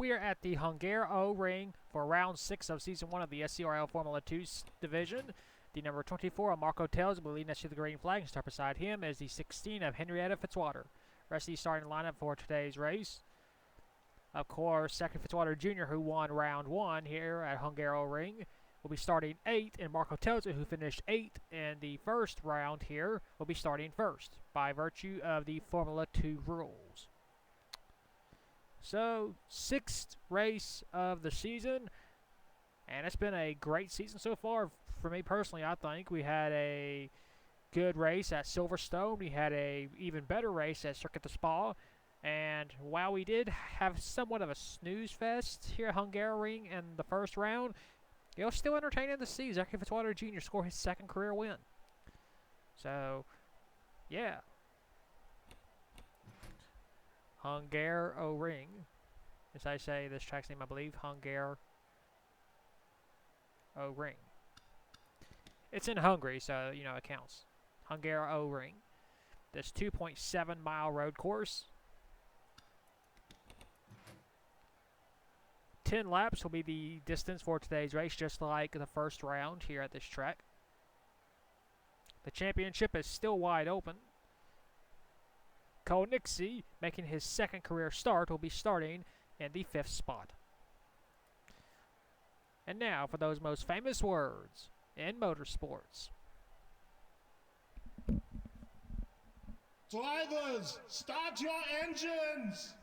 We are at the Hungaroring for round 6 of season 1 of the SCRL Formula 2 division. The number 24 of Marco Tells will be leading us to the green flag, and start beside him is the 16 of Henrietta Fitzwater. Rest of the starting lineup for today's race. Of course, Zachary Fitzwater Jr., who won round 1 here at Hungaroring, will be starting 8th, and Marco Tells, who finished 8th in the first round here, will be starting 1st by virtue of the Formula 2 rules. So, 6th race of the season, and it's been a great season so far. For me personally, I think we had a good race at Silverstone. We had a even better race at Circuit de Spa. And while we did have somewhat of a snooze fest here at Hungaroring in the first round, it was still entertaining to see Zachary Fitzwater Jr. score his 2nd career win. So, yeah. Hungaroring, as I say this track's name, I believe, Hungaroring. It's in Hungary, so, you know, it counts. Hungaroring. This 2.7 mile road course. 10 laps will be the distance for today's race, just like the first round here at this track. The championship is still wide open. Nixie, making his 2nd career start, will be starting in the 5th spot. And now for those most famous words in motorsports. Drivers, start your engines!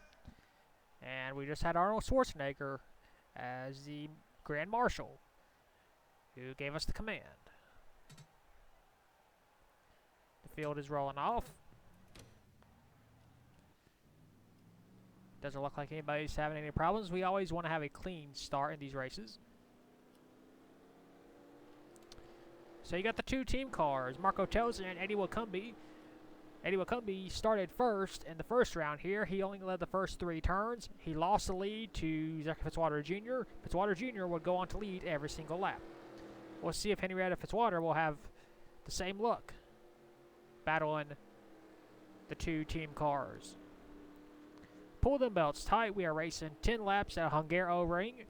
And we just had Arnold Schwarzenegger as the Grand Marshal, who gave us the command. The field is rolling off. Doesn't look like anybody's having any problems. We always want to have a clean start in these races. So you got the 2 team cars, Marco Tells and Eddie Wacumbi. Eddie Wacumbi started first in the first round here. He only led the first 3 turns. He lost the lead to Zachary Fitzwater Jr. Fitzwater Jr. would go on to lead every single lap. We'll see if Henrietta Fitzwater will have the same look, battling the 2 team cars. Pull them belts tight. We are racing 10 laps at Hungaroring.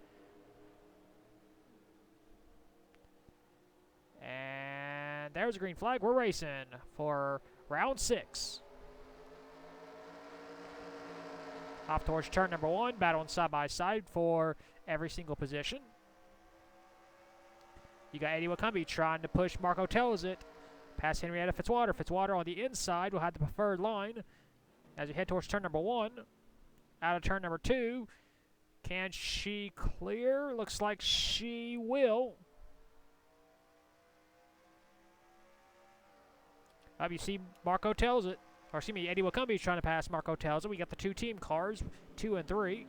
And there's a green flag. We're racing for round 6. Off towards turn number 1, battling side by side for every single position. You got Eddie Wacumbi trying to push Marco Tells it past Henrietta Fitzwater. Fitzwater on the inside will have the preferred line as we head towards turn number 1. Out of turn number 2. Can she clear? Looks like she will. Up, you see Marco Tells it. Or excuse me, Eddie Wacumbi is trying to pass Marco Tells it. We got the 2 team cars, 2 and 3.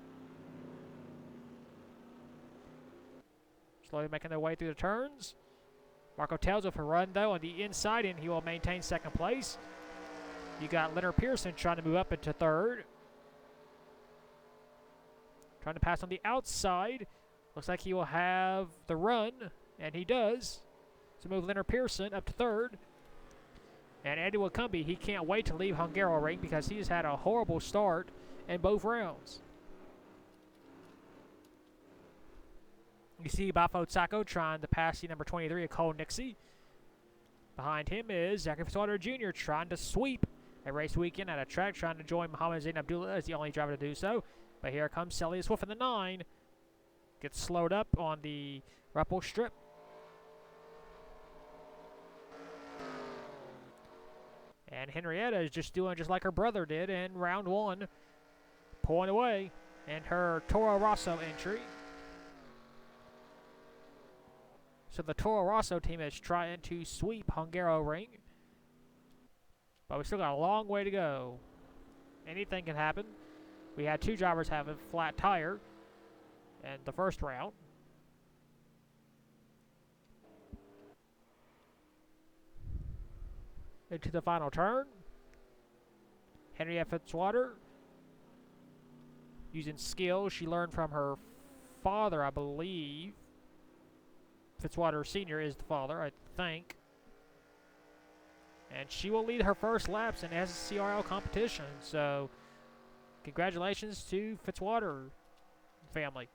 Slowly making their way through the turns. Marco Tells it for a run, though, on the inside, and he will maintain 2nd place. You got Leonard Pearson trying to move up into 3rd. Trying to pass on the outside. Looks like he will have the run, and he does. So move Leonard Pearson up to 3rd. And Eddie Wacumbi, he can't wait to leave Hungaroring because he's had a horrible start in both rounds. You see Bafo Tsako trying to pass the number 23 of Nixie. Behind him is Zachary Fitzwater Jr. trying to sweep a race weekend at a track, trying to join Mohammed Zain Abdullah as the only driver to do so. But here comes Celia Swift in the 9. Gets slowed up on the Ruppel strip. And Henrietta is just doing just like her brother did in round 1. Pulling away in her Toro Rosso entry. So the Toro Rosso team is trying to sweep Hungaroring. But we still got a long way to go. Anything can happen. We had 2 drivers have a flat tire in the first round. Into the final turn. Henrietta Fitzwater, using skills she learned from her father, I believe. Fitzwater Sr. is the father, I think. And she will lead her first laps in SCRL competition. So, congratulations to Fitzwater. family.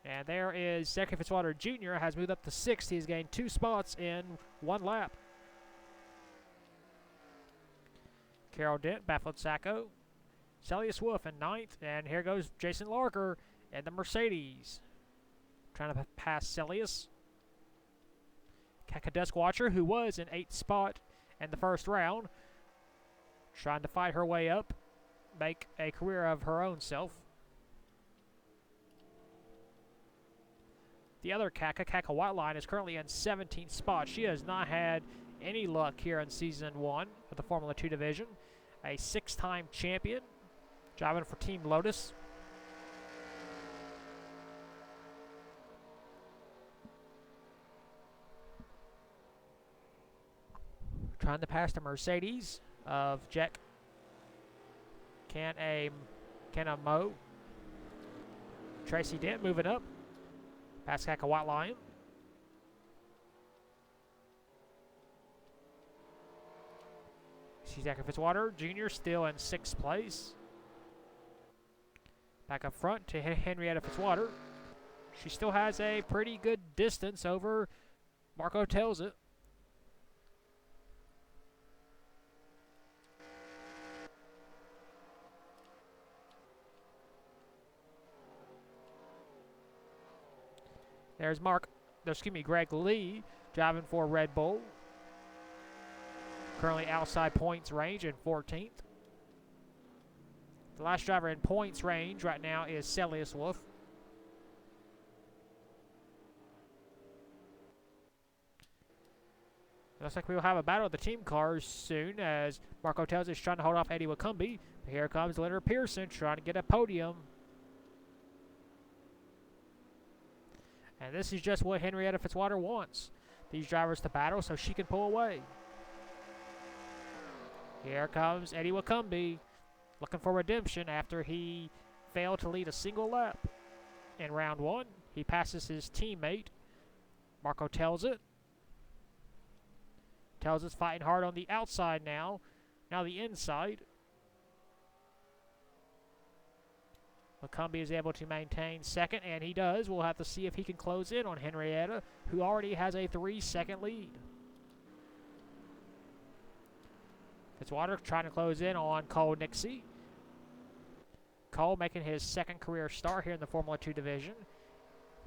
And there is Zachary Fitzwater Jr. has moved up to 6th. He's gained 2 spots in 1 lap. Carol Dent, Baffled Sacco. Celius Wolf in 9th. And here goes Jason Larker in the Mercedes. Trying to pass Celius. Kakadusk Watcher, who was in 8th spot in the first round. Trying to fight her way up. Make a career of her own self. The other Kaka Whiteline, is currently in 17th spot. She has not had any luck here in Season 1 of the Formula 2 division. A 6-time champion, driving for Team Lotus. Trying to pass the Mercedes of Jack Mo. Tracy Dent moving up. Past Kaka White Lion. See Zachary Fitzwater Jr. still in 6th place. Back up front to Henrietta Fitzwater. She still has a pretty good distance over Marco Tells It. There's Greg Lee driving for Red Bull. Currently outside points range in 14th. The last driver in points range right now is Celius Wolf. Looks like we will have a battle of the team cars soon as Marco Tells is trying to hold off Eddie Wacumbi. But here comes Leonard Pearson trying to get a podium. And this is just what Henrietta Fitzwater wants. These drivers to battle so she can pull away. Here comes Eddie Wacumbi looking for redemption after he failed to lead a single lap. In round 1, he passes his teammate, Marco Tells It. Tells It's fighting hard on the outside now. Now the inside. Wacumbi is able to maintain 2nd, and he does. We'll have to see if he can close in on Henrietta, who already has a 3-second lead. Fitzwater trying to close in on Cole Nixie. Cole making his 2nd career start here in the Formula 2 division.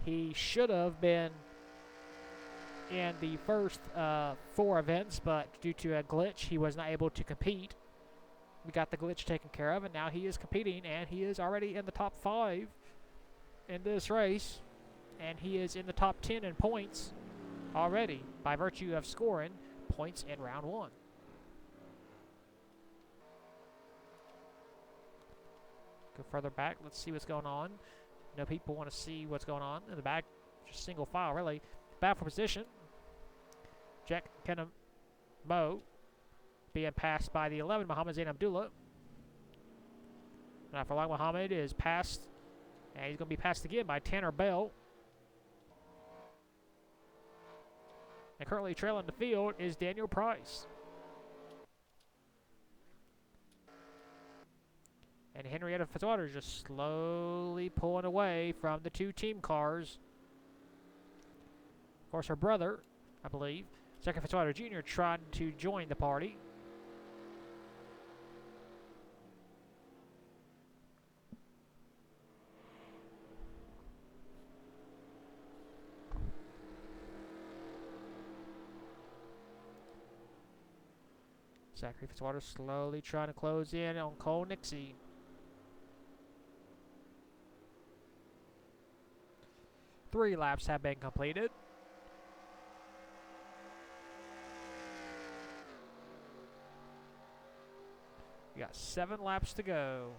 He should have been in the first 4 events, but due to a glitch, he was not able to compete. We got the glitch taken care of, and now he is competing, and he is already in the top 5 in this race, and he is in the top 10 in points already by virtue of scoring points in round 1. Go further back. Let's see what's going on. No people want to see what's going on in the back. Just single file, really. Battle for position. Jack Mo being passed by the 11, Muhammad Zain Abdullah. Now for long, Muhammad is passed, and he's going to be passed again by Tanner Bell. And currently trailing the field is Daniel Price. And Henrietta Fitzwater is just slowly pulling away from the 2 team cars. Of course, her brother, I believe, Zachary Fitzwater Jr., trying to join the party. Zachary Fitzwater slowly trying to close in on Cole Nixie. Three laps have been completed. We got 7 laps to go.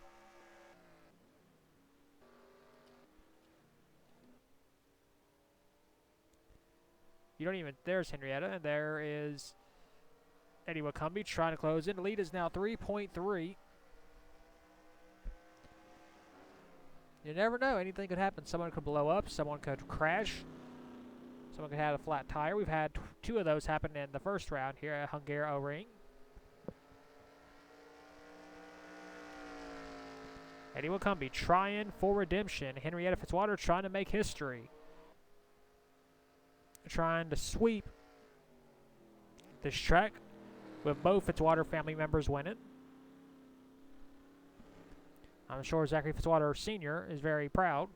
There's Henrietta, and there is Eddie Wacumbi trying to close in. The lead is now 3.3. You never know. Anything could happen. Someone could blow up. Someone could crash. Someone could have a flat tire. We've had 2 of those happen in the first round here at Hungaroring. Eddie Wacumby trying for redemption. Henrietta Fitzwater trying to make history. Trying to sweep this track with both Fitzwater family members winning. I'm sure Zachary Fitzwater Sr. is very proud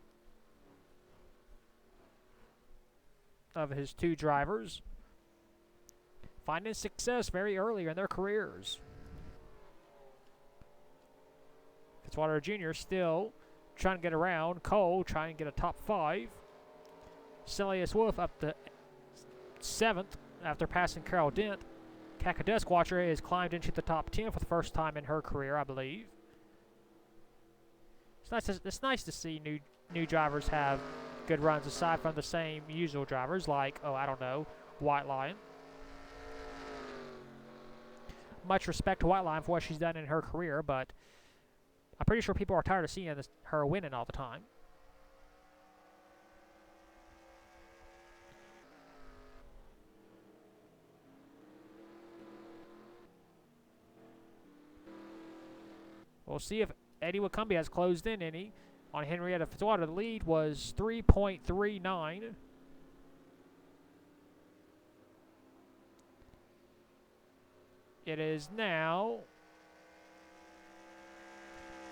of his two drivers finding success very early in their careers. Fitzwater Jr. still trying to get around. Cole trying to get a top 5. Celius Wolf up to 7th after passing Carol Dent. Kaka Deskwatcher has climbed into the top 10 for the first time in her career, I believe. It's nice to see new drivers have good runs aside from the same usual drivers like, oh, I don't know, White Lion. Much respect to White Lion for what she's done in her career, but I'm pretty sure people are tired of seeing her winning all the time. We'll see if Eddie Wacumby has closed in any on Henrietta Fitzwater. The lead was 3.39. It is now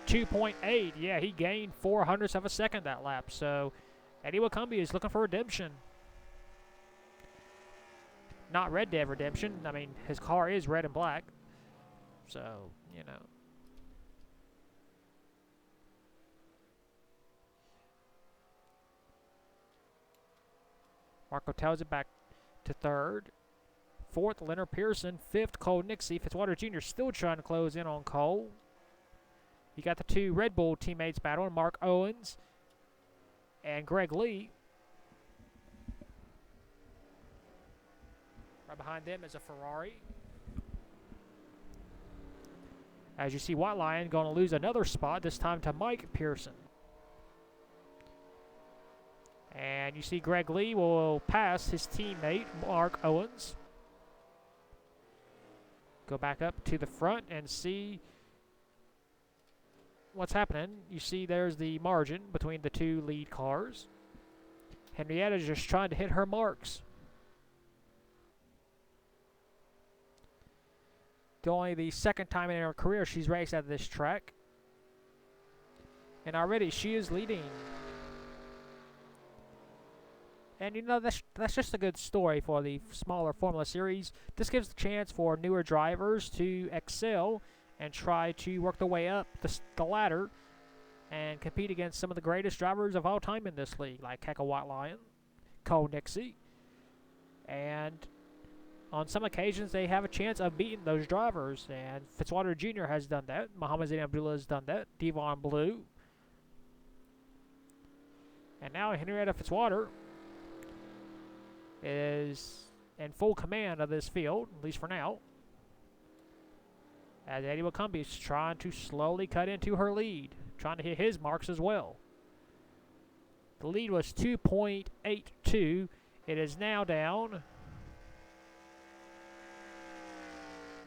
2.8. Yeah, he gained 0.04 of a second that lap. So Eddie Wacumby is looking for redemption. Not Red Dead redemption. I mean, his car is red and black. So, you know. Marco tells it back to 3rd. 4th, Leonard Pearson. 5th, Cole Nixie. Fitzwater Jr. still trying to close in on Cole. You got the two Red Bull teammates battling, Mark Owens and Greg Lee. Right behind them is a Ferrari. As you see, White Lion going to lose another spot, this time to Mike Pearson. And you see Greg Lee will pass his teammate, Mark Owens. Go back up to the front and see what's happening. You see there's the margin between the two lead cars. Henrietta is just trying to hit her marks. Only the second time in her career she's raced at this track. And already she is leading. And, you know, that's just a good story for the smaller Formula Series. This gives the chance for newer drivers to excel and try to work their way up the ladder and compete against some of the greatest drivers of all time in this league, like Kaka White Lion, Cole Nixie. And on some occasions, they have a chance of beating those drivers. And Fitzwater Jr. has done that. Muhammad Zain Abdullah has done that. Devon Blue. And now Henrietta Fitzwater is in full command of this field, at least for now. As Eddie Wacumby is trying to slowly cut into her lead, trying to hit his marks as well. The lead was 2.82. It is now down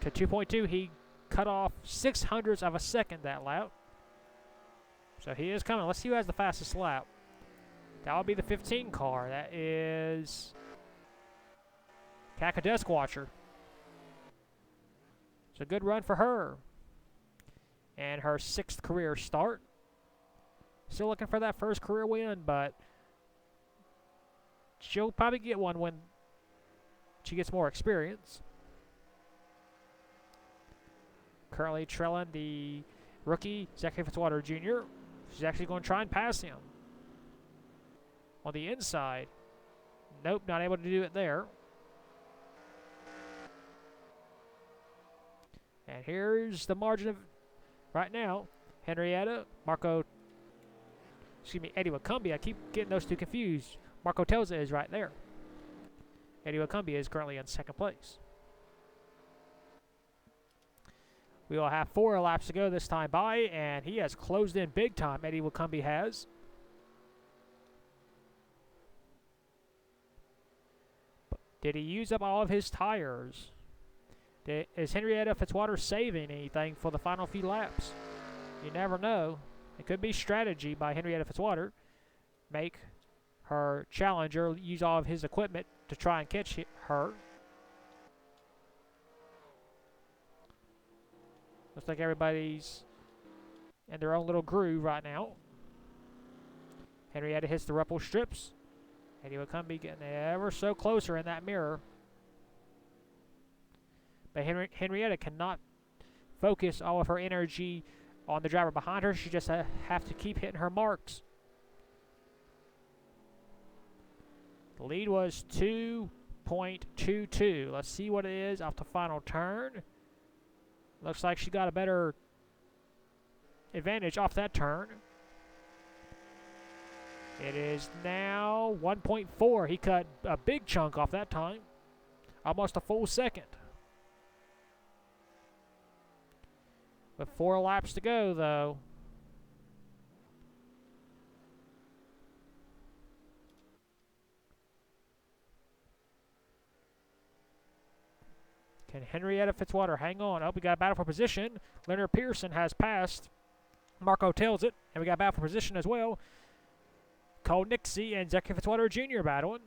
to 2.2. He cut off 0.06 of a second that lap. So he is coming. Let's see who has the fastest lap. That would be the 15 car. That is Kaka Deskwatcher. It's a good run for her. And her 6th career start. Still looking for that first career win, but she'll probably get one when she gets more experience. Currently trailing the rookie, Zachary Fitzwater Jr. She's actually going to try and pass him. On the inside. Nope, not able to do it there. And here's the margin of right now. Henrietta, Eddie Wacumby. I keep getting those two confused. Marco Telza is right there. Eddie Wacumby is currently in 2nd place. We will have 4 laps to go this time by, and he has closed in big time. Eddie Wacumby has. But did he use up all of his tires? Is Henrietta Fitzwater saving anything for the final few laps? You never know. It could be strategy by Henrietta Fitzwater. Make her challenger use all of his equipment to try and catch her. Looks like everybody's in their own little groove right now. Henrietta hits the ruffle strips. Eddie Wakumbi getting ever so closer in that mirror. But Henrietta cannot focus all of her energy on the driver behind her. She just have to keep hitting her marks. The lead was 2.22. Let's see what it is off the final turn. Looks like she got a better advantage off that turn. It is now 1.4. He cut a big chunk off that time. Almost a full second. With 4 laps to go, though. Can Henrietta Fitzwater hang on? Oh, we got a battle for position. Leonard Pearson has passed. Marco tells it. And we got a battle for position as well. Cole Nixie and Zachary Fitzwater Jr. battling.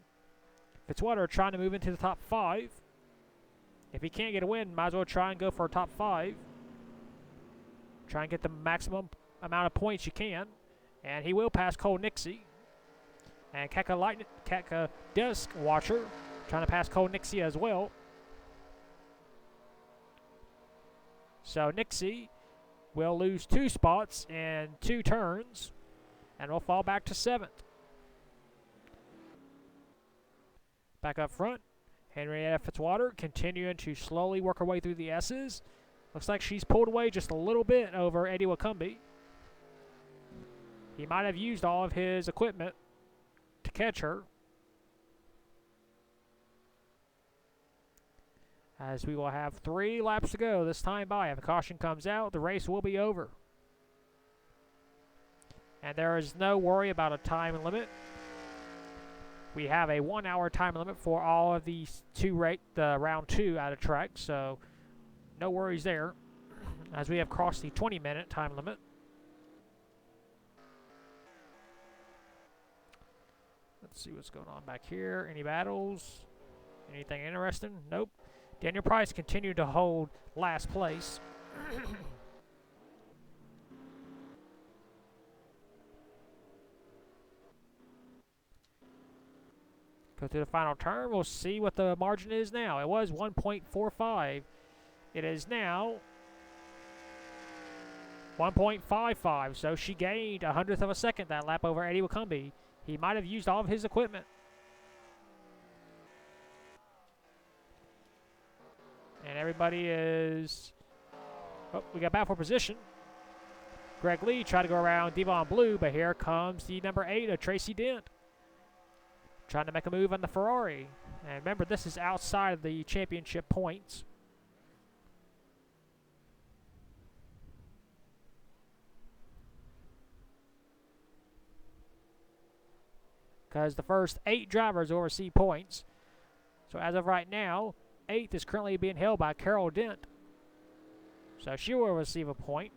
Fitzwater trying to move into the top 5. If he can't get a win, might as well try and go for a top 5. Try and get the maximum amount of points you can. And he will pass Cole Nixie. And Kaka Dusk Watcher trying to pass Cole Nixie as well. So Nixie will lose 2 spots in 2 turns. And will fall back to 7th. Back up front, Henrietta Fitzwater continuing to slowly work her way through the S's. Looks like she's pulled away just a little bit over Eddie Wakumbi. He might have used all of his equipment to catch her. As we will have 3 laps to go this time by. If a caution comes out, the race will be over. And there is no worry about a time limit. We have a 1-hour time limit for all of these round 2 out of track, so no worries there, as we have crossed the 20-minute time limit. Let's see what's going on back here. Any battles? Anything interesting? Nope. Daniel Price continued to hold last place. Go through the final turn. We'll see what the margin is now. It was 1.45. It is now 1.55. So she gained 1/100 of a second that lap over Eddie Wakumbi. He might have used all of his equipment. And everybody is... Oh, we got back for position. Greg Lee tried to go around Devon Blue, but here comes the number 8 of Tracy Dent. Trying to make a move on the Ferrari. And remember, this is outside of the championship points. Because the first 8 drivers will receive points. So as of right now, 8th is currently being held by Carol Dent. So she will receive a point.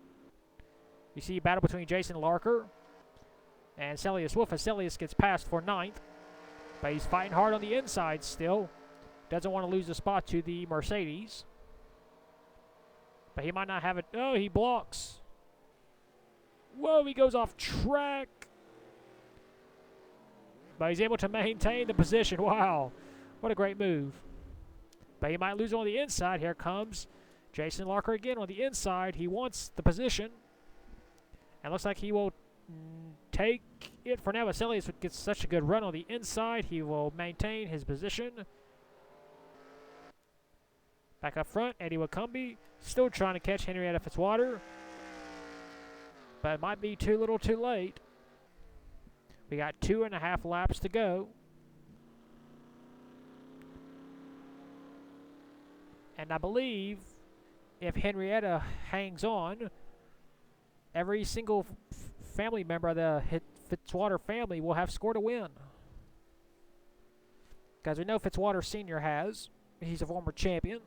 You see a battle between Jason Larker and Celius Wolf as Celius gets passed for 9th. But he's fighting hard on the inside still. Doesn't want to lose the spot to the Mercedes. But he might not have it. Oh, he blocks. Whoa, he goes off track. But he's able to maintain the position. Wow, what a great move. But he might lose on the inside. Here comes Jason Larker again on the inside. He wants the position. And looks like he will take it for now. Vasilius gets such a good run on the inside. He will maintain his position. Back up front, Eddie Wakumbi still trying to catch Henrietta Fitzwater. But it might be too little too late. We got 2.5 laps to go. And I believe if Henrietta hangs on, every single family member of the Fitzwater family will have scored a win. Because we know Fitzwater Sr. has. He's a former champion.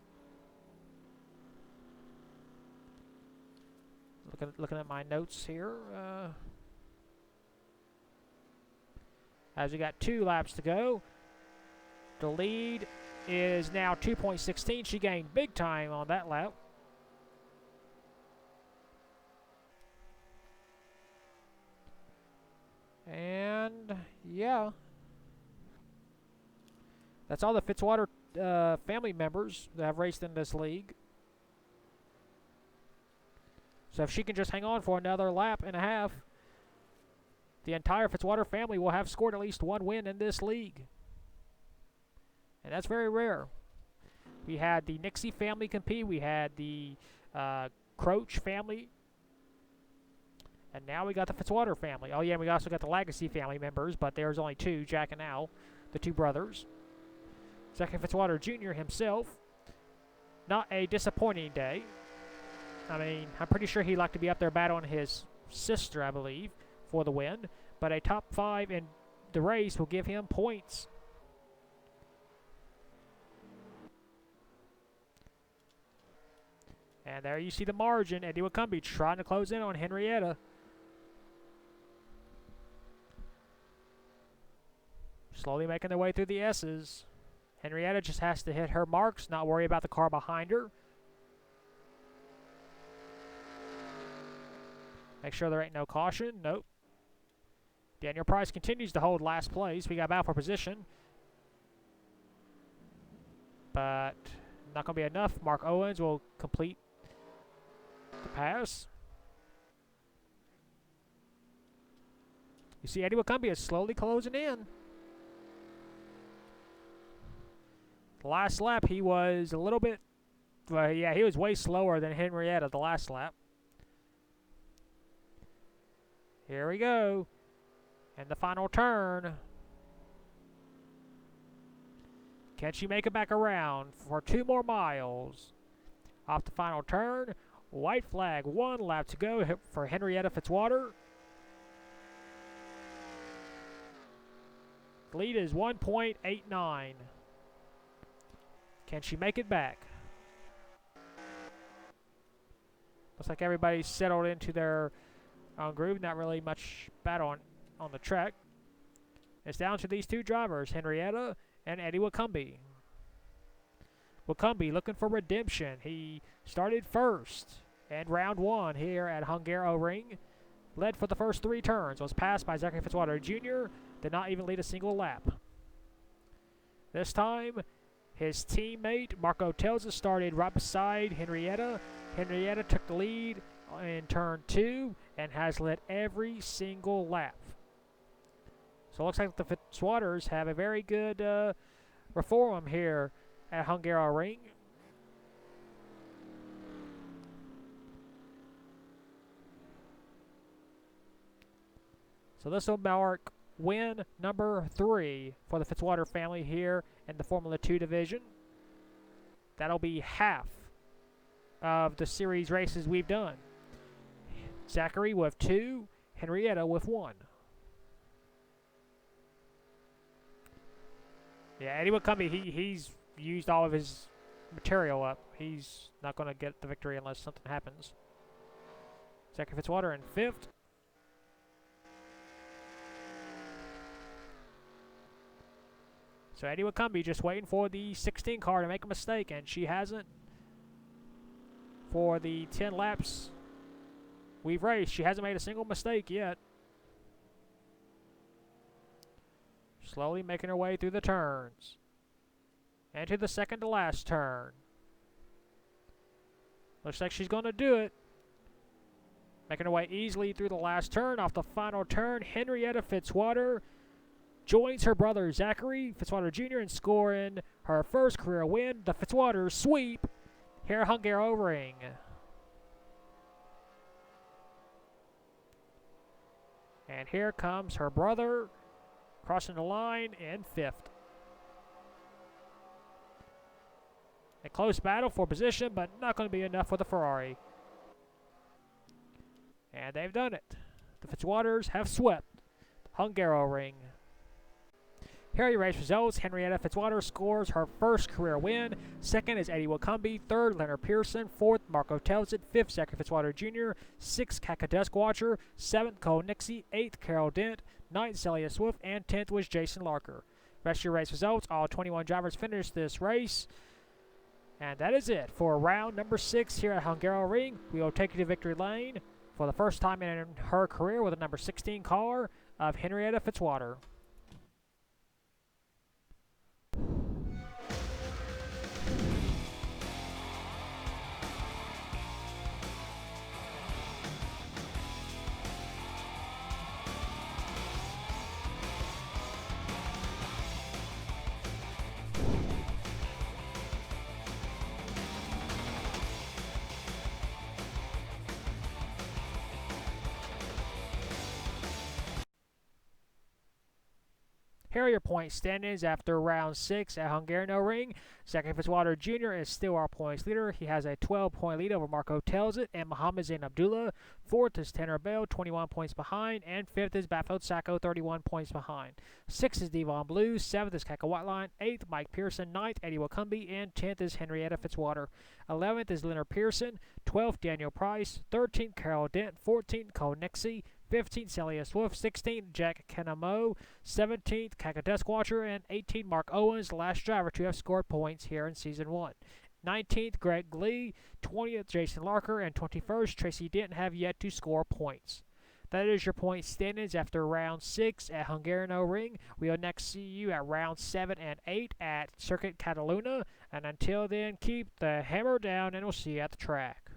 Looking at my notes here. As we got 2 laps to go, the lead is now 2.16. She gained big time on that lap. And yeah, that's all the Fitzwater family members that have raced in this league. So if she can just hang on for another lap and a half, the entire Fitzwater family will have scored at least 1 win in this league. And that's very rare. We had the Nixie family compete. We had the Croach family. And now we got the Fitzwater family. Oh, yeah, and we also got the Legacy family members, but there's only 2, Jack and Al, the 2 brothers. Zachary Fitzwater Jr. himself. Not a disappointing day. I mean, I'm pretty sure he'd like to be up there battling his sister, I believe, for the win. But a top 5 in the race will give him points. And there you see the margin. Eddie Wakumbi trying to close in on Henrietta. Slowly making their way through the S's. Henrietta just has to hit her marks, not worry about the car behind her. Make sure there ain't no caution. Nope. Daniel Price continues to hold last place. We got battle for position. But not going to be enough. Mark Owens will complete the pass. You see Eddie Wakumbi is slowly closing in. The last lap he was a little bit, well, yeah, he was way slower than Henrietta the last lap. Here we go. And the final turn. Can she make it back around for 2 more miles? Off the final turn. White flag, 1 lap to go for Henrietta Fitzwater. The lead is 1.89. Can she make it back? Looks like everybody's settled into their own groove. Not really much battle on the track. It's down to these 2 drivers, Henrietta and Eddie Wakumbi. Wakumbi looking for redemption. He started first in round 1 here at Hungaroring. Led for the first 3 turns. Was passed by Zachary Fitzwater Jr. Did not even lead a single lap. This time, his teammate Marco Telza started right beside Henrietta. Henrietta took the lead in turn 2 and has led every single lap. So it looks like the Fitzwaters have a very good reform here at Hungaroring. So this will mark win number 3 for the Fitzwater family here in the Formula 2 division. That'll be half of the series races we've done. Zachary with 2, Henrietta with 1. Yeah, Eddie Wakumbi, he's used all of his material up. He's not going to get the victory unless something happens. Zachary Fitzwater in 5th. So Eddie Wakumbi just waiting for the 16 car to make a mistake, and she hasn't. For the 10 laps we've raced, she hasn't made a single mistake yet. Slowly making her way through the turns. And to the second to last turn. Looks like she's going to do it. Making her way easily through the last turn. Off the final turn, Henrietta Fitzwater joins her brother Zachary Fitzwater Jr. in scoring her first career win, the Fitzwater sweep, here at Hungaroring. And here comes her brother crossing the line in 5th. A close battle for position, but not going to be enough for the Ferrari. And they've done it. The Fitzwaters have swept Hungaroring. Here are your race results. Henrietta Fitzwater scores her first career win. Second is Eddie Wilcombe. Third, Leonard Pearson. Fourth, Marco Telsit. Fifth, Zachary Fitzwater Jr. Sixth, Kakadusk Watcher. Seventh, Cole Nixie. Eighth, Carol Dent. Ninth, Celia Swift. And 10th was Jason Larker. Rest of your race results. All 21 drivers finished this race. And that is it for round number 6 here at Hungaroring. We will take you to victory lane for the first time in her career with a number 16 car of Henrietta Fitzwater. Here are your point standings after round 6 at Hungaroring. Zachary Fitzwater Jr. is still our points leader. He has a 12-point lead over Marco Telsit and Muhammad Zain Abdullah. Fourth is Tanner Bell, 21 points behind. And fifth is Batfield Sacco, 31 points behind. Sixth is Devon Blue. Seventh is Kaka Whiteline. Eighth, Mike Pearson. Ninth, Eddie Wilcombe. And 10th is Henrietta Fitzwater. 11th is Leonard Pearson. 12th, Daniel Price. 13th, Carol Dent. 14th, Cole Nixie. 15th, Celia Swift. 16th, Jack Kenamo. 17th, Kakadusk Watcher. And 18th, Mark Owens, the last driver to have scored points here in Season 1. 19th, Greg Lee. 20th, Jason Larker. And 21st, Tracy Denton have yet to score points. That is your point standings after round 6 at Hungaroring. We will next see you at round 7 and 8 at Circuit Cataluna. And until then, keep the hammer down, and we'll see you at the track.